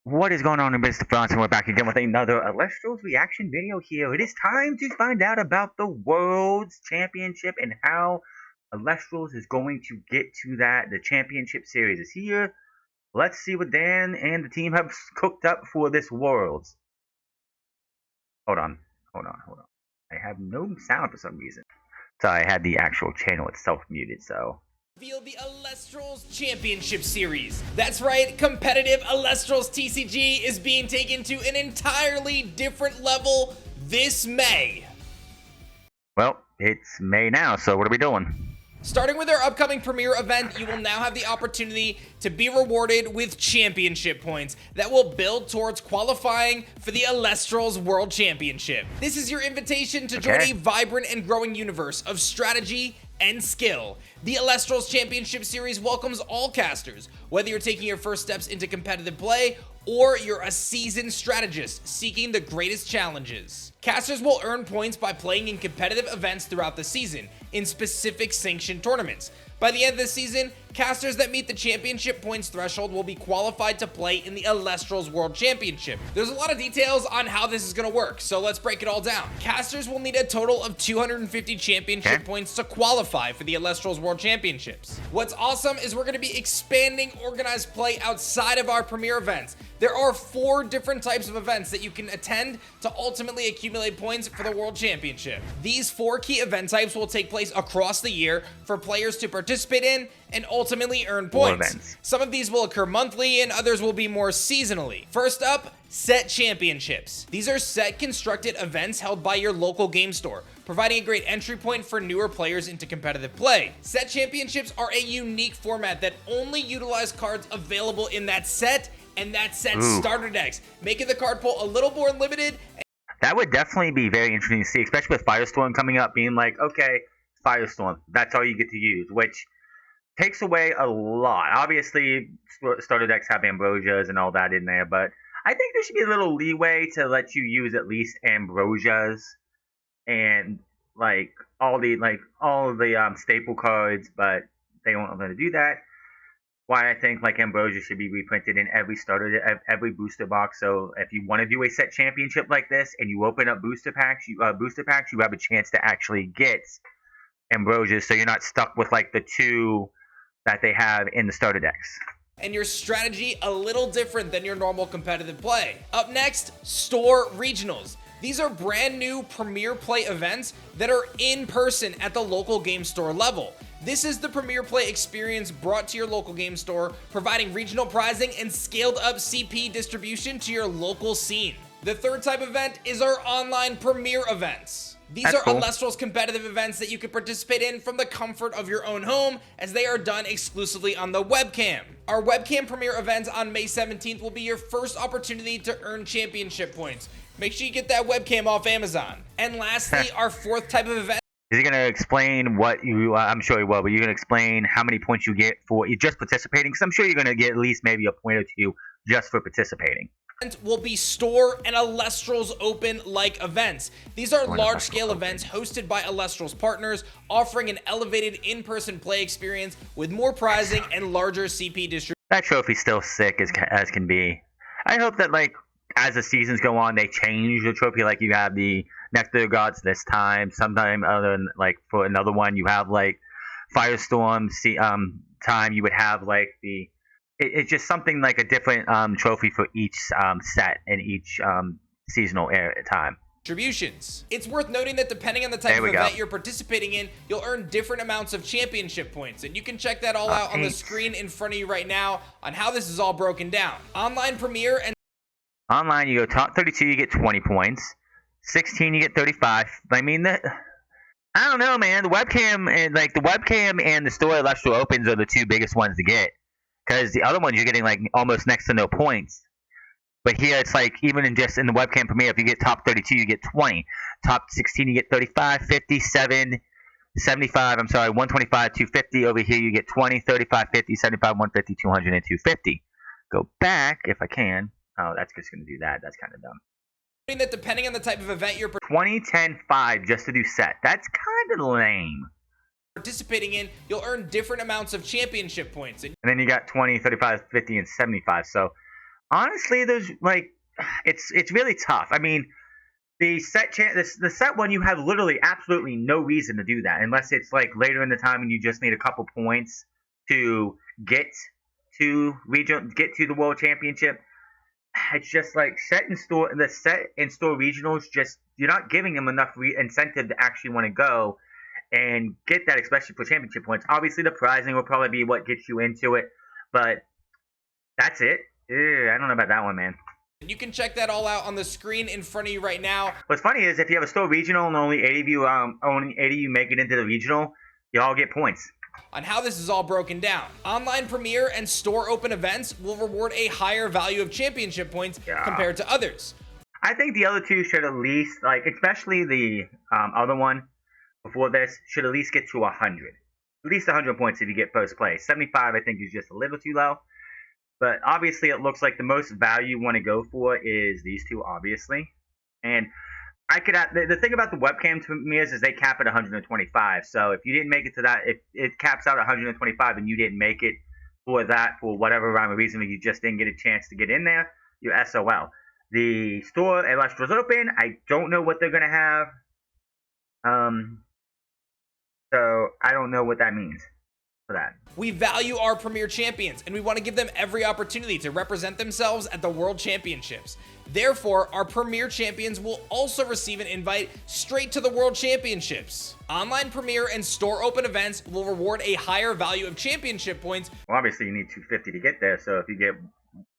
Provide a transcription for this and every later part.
What is going on in Mr. France, and we're back again with another Elestrals reaction video here. It is time to find out about the World's Championship and how Elestrals is going to get to that. The Championship Series is here. Let's see what Dan and the team have cooked up for this Worlds. Hold on. I have no sound for some reason. So I had the actual channel itself muted, so... Reveal the Elestrals Championship Series. That's right, competitive Elestrals TCG is being taken to an entirely different level this May. Well, it's May now, so what are we doing? Starting with our upcoming premiere event, you will now have the opportunity to be rewarded with championship points that will build towards qualifying for the Elestrals World Championship. This is your invitation to join a vibrant and growing universe of strategy and skill. The Elestrals Championship Series welcomes all casters, whether you're taking your first steps into competitive play or you're a seasoned strategist seeking the greatest challenges. Casters will earn points by playing in competitive events throughout the season in specific sanctioned tournaments. By the end of the season, casters that meet the championship points threshold will be qualified to play in the Elestrals World Championship. There's a lot of details on how this is going to work, so let's break it all down. Casters will need a total of 250 championship points to qualify for the Elestrals World Championships. What's awesome is we're going to be expanding organized play outside of our premier events. There are 4 different types of events that you can attend to ultimately accumulate points for the World Championship. These 4 key event types will take place across the year for players to participate in and ultimately earn points. Some of these will occur monthly and others will be more seasonally. First up, set championships. These are set constructed events held by your local game store, providing a great entry point for newer players into competitive play. Set championships are a unique format that only utilize cards available in that set and that set's starter decks, making the card pool a little more limited. That would definitely be very interesting to see, especially with Firestorm coming up, being like, okay, Firestorm, that's all you get to use, which takes away a lot. Obviously, starter decks have Ambrosias and all that in there, but I think there should be a little leeway to let you use at least Ambrosias and all the staple cards, but they don't want to do that. Why I think Ambrosia should be reprinted in every every booster box. So if you want to do a set championship like this and you open up booster packs, you have a chance to actually get Ambrosia, so you're not stuck with the 2 that they have in the starter decks. And your strategy a little different than your normal competitive play. Up next, store regionals. These are brand new premier play events that are in person at the local game store level. This is the premier play experience brought to your local game store, providing regional prizing and scaled up CP distribution to your local scene. The third type event is our online premier events. These are Elestrals competitive events that you can participate in from the comfort of your own home, as they are done exclusively on the webcam. Our webcam premiere event on May 17th will be your first opportunity to earn championship points. Make sure you get that webcam off Amazon. And lastly, our 4th type of event. Is he going to explain what you, I'm sure he will, but you're going to explain how many points you get for just participating? Because I'm sure you're going to get at least maybe a point or 2 just for participating. Will be store and Elestrals Open like events. These are large-scale events hosted by Elestrals partners, offering an elevated in-person play experience with more prizing and larger CP distribution. That trophy's still sick as can be. I hope that as the seasons go on, they change the trophy. You have the Nectar Gods this time. Sometime other than for another one, you have Firestorm. Time you would have the. It's just something a different trophy for each set and each seasonal time. Distributions. It's worth noting that depending on the type of event you're participating in, you'll earn different amounts of championship points, and you can check that all out on the screen in front of you right now on how this is all broken down. Online Premier and online, you go top 32, you get 20 points. 16, you get 35. I mean, I don't know, man. The webcam and the store Elestral Opens are the 2 biggest ones to get. Because the other ones you're getting almost next to no points. But here it's even in the webcam premiere, if you get top 32, you get 20. Top 16, you get 35, 50, 75, 125, 250. Over here you get 20, 35, 50, 75, 150, 200, and 250. Go back if I can. Oh, that's just going to do that. That's kind of dumb. That depending on the type of event you're 20, 10, 5 just to do set. That's kind of lame. participating in, you'll earn different amounts of championship points. And then you got 20, 35, 50, and 75. So Honestly, there's like, it's really tough. I mean, the set one, you have literally absolutely no reason to do that unless it's like later in the time and you just need a couple points to get get to the world championship. It's just like set and store regionals. Just you're not giving them enough incentive to actually want to go and get that, especially for championship points. Obviously, the prizing will probably be what gets you into it, but that's it. I don't know about that one, man. You can check that all out on the screen in front of you right now. What's funny is if you have a store regional and only 80 of you make it into the regional, you all get points. On how this is all broken down. Online Premier and store open events will reward a higher value of championship points compared to others. I think the other two should at least, like, especially the other one before this, should at least get to 100. At least 100 points if you get first place. 75, I think, is just a little too low. But obviously, it looks like the most value you want to go for is these two, obviously. And the thing about the webcam premieres is they cap at 125. So if you didn't make it to that, if it caps out at 125 and you didn't make it for that for whatever rhyme or reason, you just didn't get a chance to get in there, you're SOL. The store Elestrals open. I don't know what they're gonna have. So I don't know what that means for that. We value our premier champions and we want to give them every opportunity to represent themselves at the World Championships. Therefore, our premier champions will also receive an invite straight to the World Championships. Online premier and store open events will reward a higher value of championship points. Well, obviously, you need 250 to get there, so if you get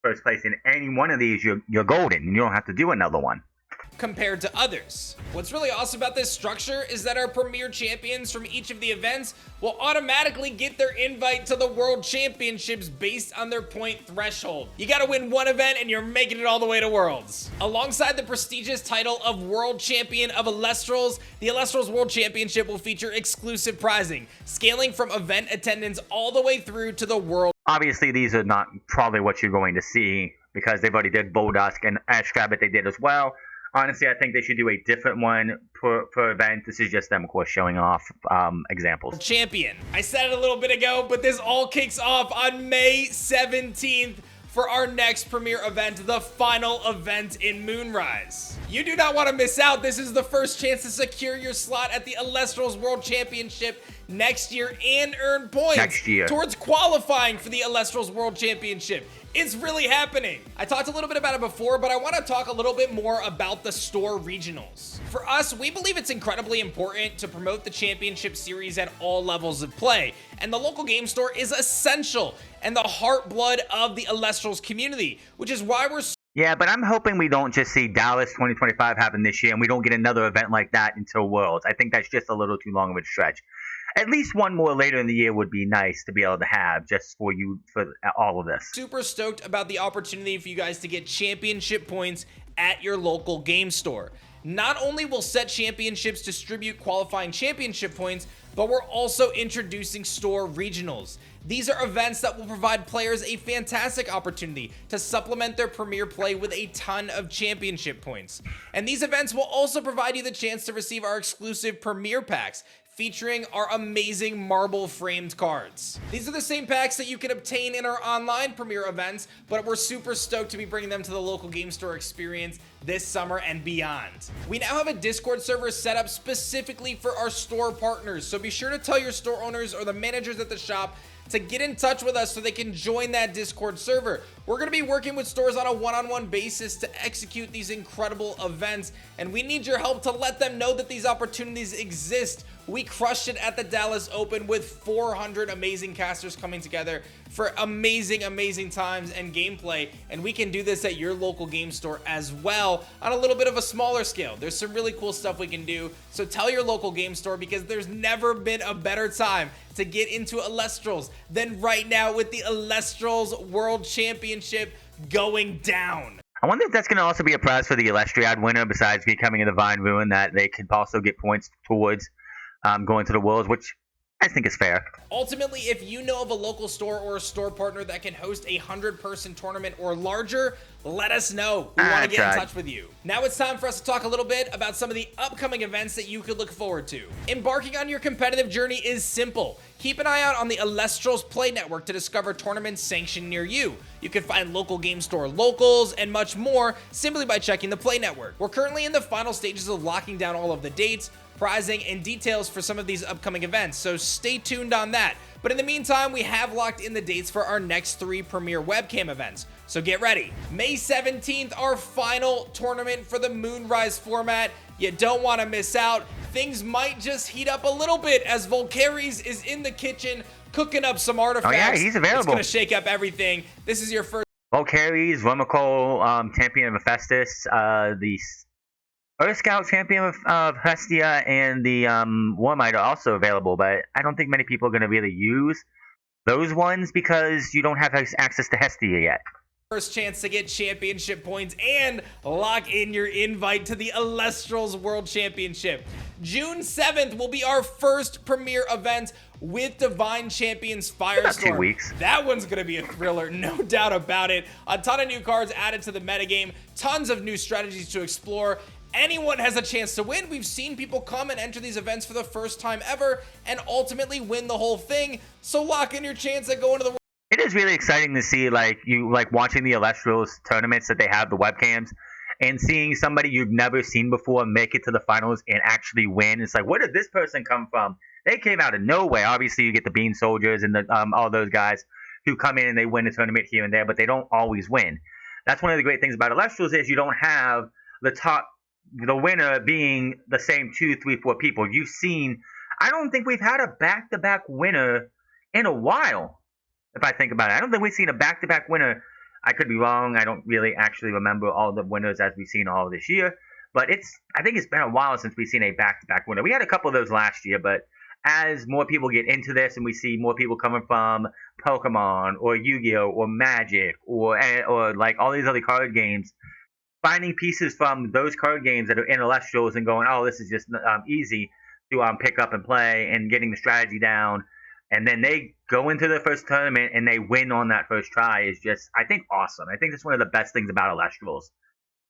first place in any one of these, you're golden, and you don't have to do another one. Compared to others. What's really awesome about this structure is that our premier champions from each of the events will automatically get their invite to the World Championships based on their point threshold. You gotta win one event and you're making it all the way to Worlds. Alongside the prestigious title of World Champion of Elestrals, the Elestrals World Championship will feature exclusive prizing, scaling from event attendance all the way through to the World. Obviously, these are not probably what you're going to see because they've already did Boldusk and Ash Rabbit they did as well. Honestly, I think they should do a different one per event. This is just them, of course, showing off examples. Champion. I said it a little bit ago, but this all kicks off on May 17th for our next premier event, the final event in Moonrise. You do not want to miss out. This is the first chance to secure your slot at the Elestrals World Championship next year and earn points towards qualifying for the Elestrals World Championship. It's really happening. I talked a little bit about it before, but I want to talk a little bit more about the store regionals. For us, we believe it's incredibly important to promote the championship series at all levels of play, and the local game store is essential and the heart blood of the Elestrals community, which is why we're yeah, but I'm hoping we don't just see Dallas 2025 happen this year and we don't get another event like that until Worlds. I think that's just a little too long of a stretch. At least one more later in the year would be nice to be able to have just for all of this. Super stoked about the opportunity for you guys to get championship points at your local game store. Not only will set championships distribute qualifying championship points, but we're also introducing store regionals. These are events that will provide players a fantastic opportunity to supplement their premier play with a ton of championship points. And these events will also provide you the chance to receive our exclusive premier packs, featuring our amazing marble framed cards. These are the same packs that you can obtain in our online premier events, but we're super stoked to be bringing them to the local game store experience this summer and beyond. We now have a Discord server set up specifically for our store partners, so be sure to tell your store owners or the managers at the shop to get in touch with us so they can join that Discord server. We're going to be working with stores on a one-on-one basis to execute these incredible events, and we need your help to let them know that these opportunities exist. We crushed it at the Dallas Open with 400 amazing casters coming together for amazing times and gameplay, and we can do this at your local game store as well on a little bit of a smaller scale. There's some really cool stuff we can do, so tell your local game store, because there's never been a better time to get into Elestrals than right now with the Elestrals World Championship going down. I wonder if that's going to also be a prize for the Elestriad winner, besides becoming a Divine Ruin, that they could also get points towards going to the Worlds, which I think is fair. Ultimately, if you know of a local store or a store partner that can host a 100-person tournament or larger, let us know. We want to get in touch with you. Now it's time for us to talk a little bit about some of the upcoming events that you could look forward to. Embarking on your competitive journey is simple. Keep an eye out on the Elestrals Play Network to discover tournaments sanctioned near you. You can find local game store locals and much more simply by checking the Play Network. We're currently in the final stages of locking down all of the dates, pricing, and details for some of these upcoming events, so stay tuned on that. But in the meantime, we have locked in the dates for our next 3 premier webcam events, so get ready. May 17th, our final tournament for the Moonrise format. You don't want to miss out. Things might just heat up a little bit as Volcaries is in the kitchen cooking up some artifacts. Oh yeah, he's available. It's going to shake up everything. This is your first. Volcaries, Rumacol, champion of Hephaestus, the Earth Scout champion of Hestia, and the Warmite are also available, but I don't think many people are going to really use those ones because you don't have access to Hestia yet. First chance to get championship points and lock in your invite to the Elestrals World Championship. June 7th will be our first premier event with Divine Champions Firestorm. About 2 weeks. That one's going to be a thriller, no doubt about it. A ton of new cards added to the metagame, tons of new strategies to explore. Anyone has a chance to win. We've seen people come and enter these events for the first time ever and ultimately win the whole thing. So lock in your chance at going to the. It is really exciting to see watching the Elestrals tournaments that they have, the webcams, and seeing somebody you've never seen before make it to the finals and actually win. It's like, where did this person come from? They came out of nowhere. Obviously, you get the Bean Soldiers and all those guys who come in and they win the tournament here and there, but they don't always win. That's one of the great things about Elestrals is you don't have the winner being the same 2, 3, 4 people. You've seen, I don't think we've had a back-to-back winner in a while. If I think about it, I don't think we've seen a back-to-back winner. I could be wrong. I don't really actually remember all the winners as we've seen all this year. But I think it's been a while since we've seen a back-to-back winner. We had a couple of those last year, but as more people get into this and we see more people coming from Pokemon or Yu-Gi-Oh! Or Magic or like all these other card games, finding pieces from those card games that are in Elestrals and going, oh, this is just easy to pick up and play, and getting the strategy down. And then they go into the first tournament and they win on that first try is just, I think, awesome. I think that's one of the best things about Elestrals,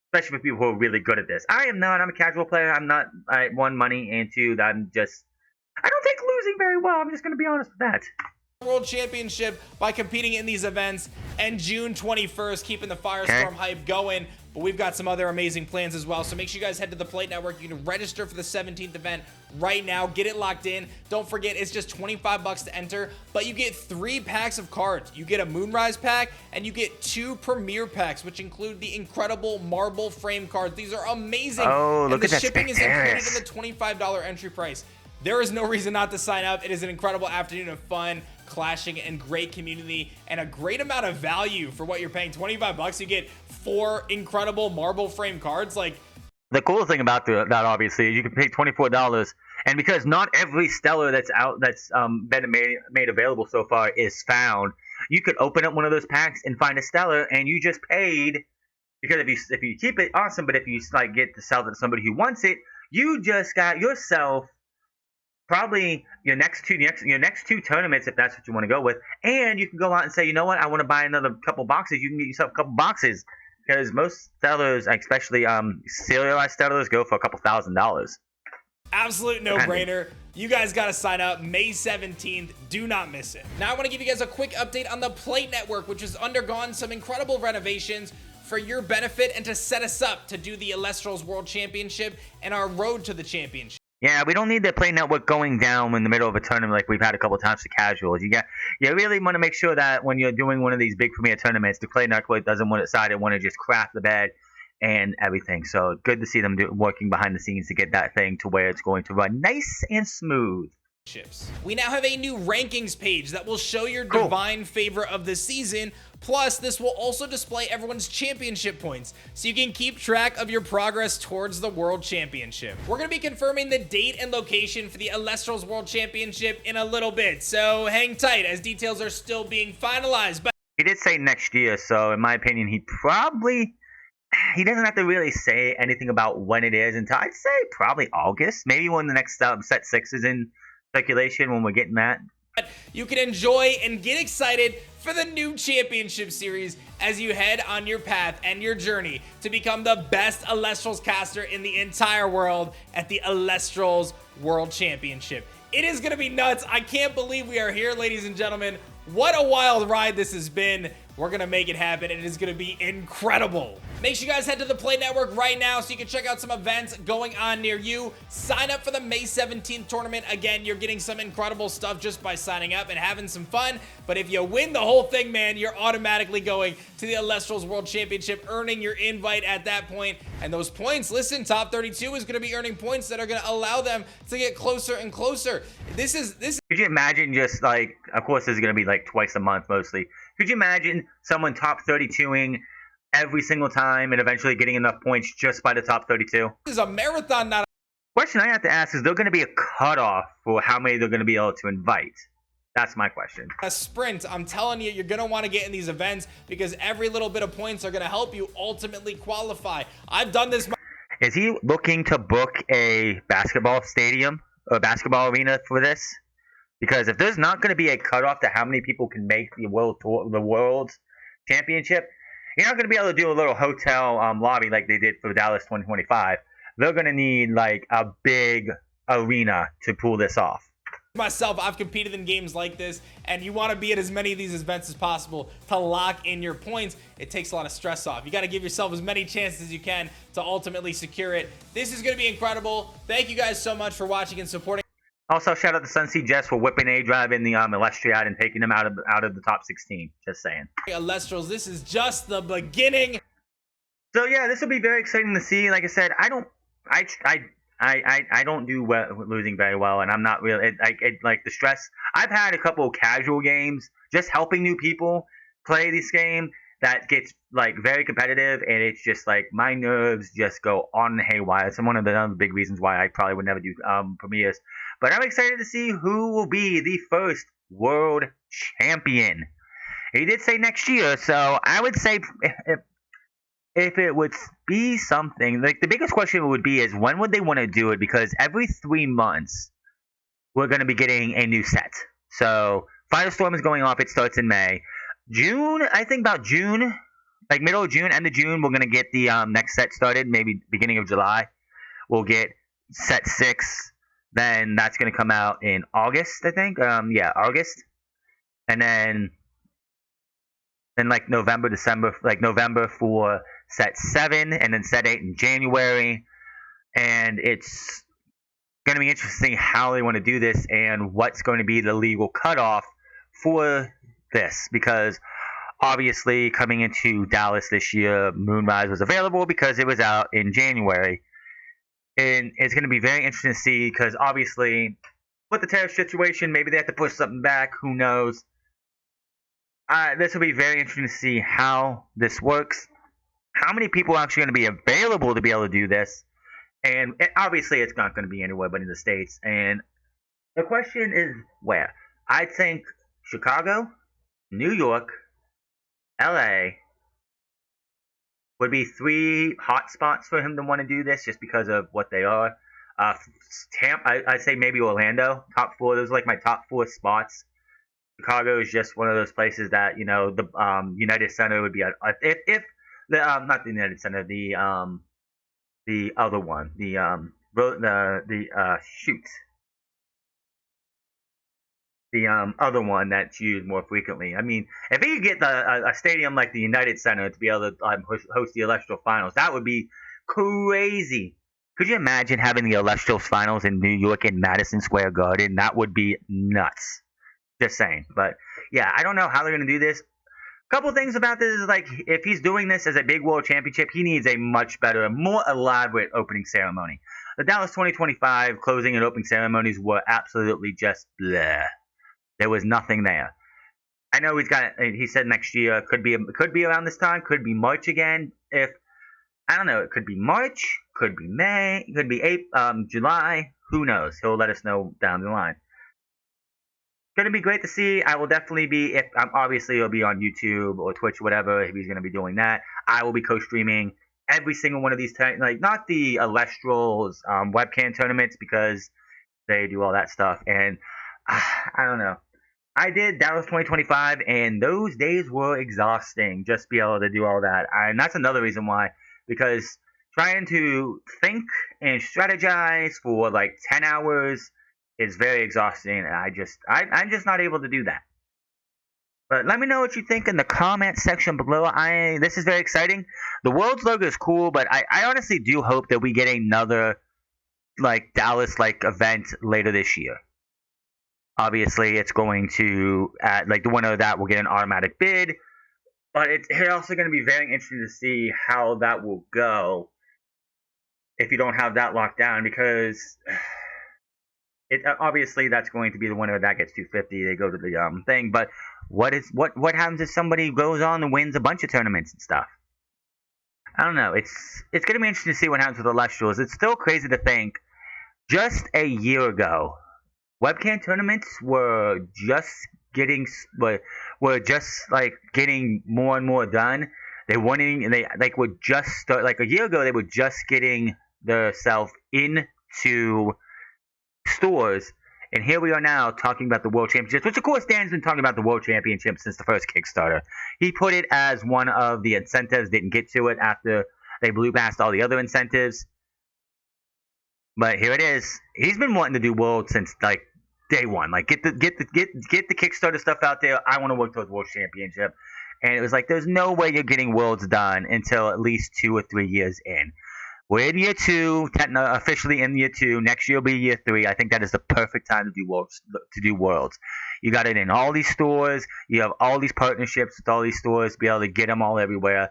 especially for people who are really good at this. I am not. I'm a casual player. I'm not. One, money, and 2, I don't take losing very well. I'm just going to be honest with that. World Championship by competing in these events, and June 21st keeping the Firestorm hype going. But we've got some other amazing plans as well, so make sure you guys head to the Plate Network. You can register for the 17th event right now. Get it locked in. Don't forget, it's just $25 to enter, but you get 3 packs of cards. You get a Moonrise pack, and you get 2 Premier packs, which include the incredible marble frame cards. These are amazing. Oh, look at that. And the shipping is included in the $25 entry price. There is no reason not to sign up. It is an incredible afternoon of fun, clashing, and great community, and a great amount of value for what you're paying. $25, you get 4 incredible marble frame cards. Like, the cool thing about that obviously is you can pay $24, and because not every stellar that's been made available so far is found, you could open up one of those packs and find a stellar, and you just paid. Because if you keep it, awesome, but if you get to sell it to somebody who wants it, you just got yourself probably your next two tournaments, if that's what you want to go with. And you can go out and say, you know what, I want to buy another couple boxes. You can get yourself a couple boxes, because most stellars, especially serialized stellars, go for a couple $1,000s. Absolute no-brainer. You guys got to sign up May 17th. Do not miss it. Now I want to give you guys a quick update on the Plate Network, which has undergone some incredible renovations for your benefit and to set us up to do the Elestrals World Championship and our road to the championship. Yeah, we don't need the Play Network going down in the middle of a tournament like we've had a couple times for casuals. You really want to make sure that when you're doing one of these big premier tournaments, the Play Network doesn't want to just crap the bed and everything. So good to see them working behind the scenes to get that thing to where it's going to run nice and smooth. We now have a new rankings page that will show your divine favorite of the season. Plus, this will also display everyone's championship points, so you can keep track of your progress towards the World Championship. We're going to be confirming the date and location for the Elestrals World Championship in a little bit, so hang tight as details are still being finalized. But he did say next year, so in my opinion, he doesn't have to really say anything about when it is until I'd say probably August, maybe when the next set 6 is in circulation, when we're getting that. You can enjoy and get excited for the new championship series as you head on your path and your journey to become the best Elestrals caster in the entire world at the Elestrals World Championship. It is going to be nuts. I can't believe we are here, ladies and gentlemen. What a wild ride this has been. We're going to make it happen. It is going to be incredible. Make sure you guys head to the Play Network right now so you can check out some events going on near you. Sign up for the May 17th tournament. Again, you're getting some incredible stuff just by signing up and having some fun. But if you win the whole thing, man, you're automatically going to the Elestrals World Championship, earning your invite at that point. And those points, listen, top 32 is going to be earning points that are going to allow them to get closer and closer. This is. Could you imagine just like, of course, this is going to be like twice a month mostly. Could you imagine someone top 32ing every single time and eventually getting enough points just by the top 32? This is a marathon, not a question I have to ask is there going to be a cutoff for how many they're going to be able to invite? That's my question. a sprint. I'm telling you, you're going to want to get in these events because every little bit of points are going to help you ultimately qualify. I've done this. Is he looking to book a basketball stadium or basketball arena for this? Because if there's not going to be a cutoff to how many people can make the World Championship, you're not going to be able to do a little hotel lobby like they did for Dallas 2025. They're going to need like a big arena to pull this off. Myself, I've competed in games like this, and you want to be at as many of these events as possible to lock in your points. It takes a lot of stress off. You got to give yourself as many chances as you can to ultimately secure it. This is going to be incredible. Thank you guys so much for watching and supporting. Also, shout out to Sunseed Jess for whipping A-Drive in the Elestriad and taking them out of the top 16. Just saying. Elestrals, this is just the beginning. So yeah, this will be very exciting to see. Like I said, I don't do losing very well, and I'm not really like the stress. I've had a couple of casual games just helping new people play this game that gets like very competitive, and it's just like my nerves just go on haywire. It's one of the big reasons why I probably would never do premieres. But I'm excited to see who will be the first world champion. He did say next year, so I would say if it would be something, like the biggest question would be is when would they want to do it? Because every 3 months we're going to be getting a new set. So Firestorm is going off. It starts in May. June, I think about June, like middle of June, end of June, we're going to get the next set started. Maybe beginning of July, we'll get set 6. Then that's going to come out in August, I think. Yeah, August. And then like November, December, like November for set 7, and then set 8 in January. And it's going to be interesting how they want to do this and what's going to be the legal cutoff for this. Because obviously coming into Dallas this year, Moonrise was available because it was out in January. And it's going to be very interesting to see because obviously with the tariff situation, maybe they have to push something back. Who knows? This will be very interesting to see how this works. How many people are actually going to be available to be able to do this? And obviously it's not going to be anywhere but in the States. And the question is where? I think Chicago, New York, LA would be 3 hot spots for him to want to do this just because of what they are. I'd say maybe Orlando, top 4. Those are like my top 4 spots. Chicago is just one of those places that, you know, the United Center would be if the not the United Center, the other one, the other one that's used more frequently. I mean, if you could get a stadium like the United Center to be able to host the Celestial Finals, that would be crazy. Could you imagine having the Celestial Finals in New York in Madison Square Garden? That would be nuts. Just saying. But yeah, I don't know how they're going to do this. A couple things about this is like if he's doing this as a big world championship, he needs a much better, more elaborate opening ceremony. The Dallas 2025 closing and opening ceremonies were absolutely just bleh. There was nothing there. I know he said next year could be around this time, could be March again. If I don't know, it could be March, could be May, could be July. Who knows? He'll let us know down the line. Going to be great to see. I will definitely be, if obviously it'll be on YouTube or Twitch, whatever. If he's going to be doing that, I will be co-streaming every single one of these, like not the Elestrals webcam tournaments because they do all that stuff. And I don't know. I did Dallas 2025, and those days were exhausting. Just be able to do all that, and that's another reason why. Because trying to think and strategize for like 10 hours is very exhausting, and I'm just not able to do that. But let me know what you think in the comment section below. This is very exciting. The Worlds logo is cool, but I honestly do hope that we get another like Dallas like event later this year. Obviously, it's going to like the winner of that will get an automatic bid, but it's also going to be very interesting to see how that will go if you don't have that locked down, because it obviously that's going to be the winner that gets 250. They go to the thing, but what happens if somebody goes on and wins a bunch of tournaments and stuff? I don't know. It's going to be interesting to see what happens with Elestrals. It's still crazy to think. Just a year ago, webcam tournaments were just getting more and more done. They would just start like a year ago. They were just getting themselves into stores, and here we are now talking about the World Championships, which of course Dan's been talking about the World Championship since the first Kickstarter. He put it as one of the incentives, didn't get to it after they blew past all the other incentives. But here it is. He's been wanting to do World since like day one. Like get the Kickstarter stuff out there. I want to work towards World Championship. And it was like there's no way you're getting Worlds done until at least 2 or 3 years in. We're in year 2, officially in year 2. Next year will be year 3. I think that is the perfect time to do Worlds. You got it in all these stores. You have all these partnerships with all these stores to be able to get them all everywhere.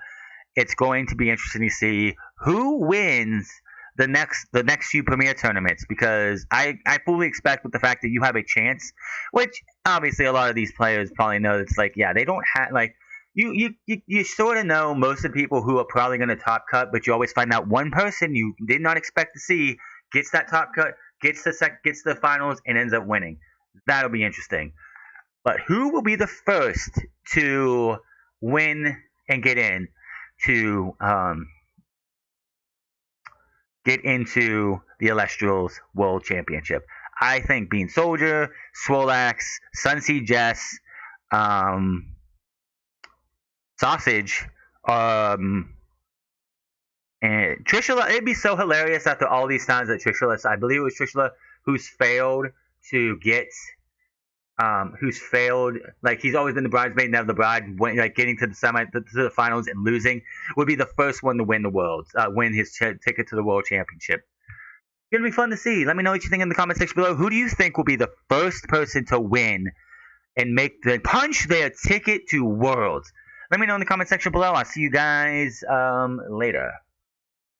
It's going to be interesting to see who wins the next few Premier tournaments, because I fully expect with the fact that you have a chance, which obviously a lot of these players probably know. It's like, yeah, they don't have like. You sort of know most of the people who are probably going to top cut, but you always find that one person you did not expect to see gets that top cut, gets the finals, and ends up winning. That'll be interesting. But who will be the first to win and get into the Elestrals World Championship? I think Bean Soldier, Swolax, Sunseed Jess, Sausage, and Trishula. It'd be so hilarious after all these times that Trishula, I believe it was Trishula, who's failed, like he's always been the bridesmaid, never the bride, like getting to the finals and losing, would be the first one to win the world, win his ticket to the World Championship. It's gonna be fun to see. Let me know what you think in the comment section below. Who do you think will be the first person to win and punch their ticket to Worlds? Let me know in the comment section below. I'll see you guys later.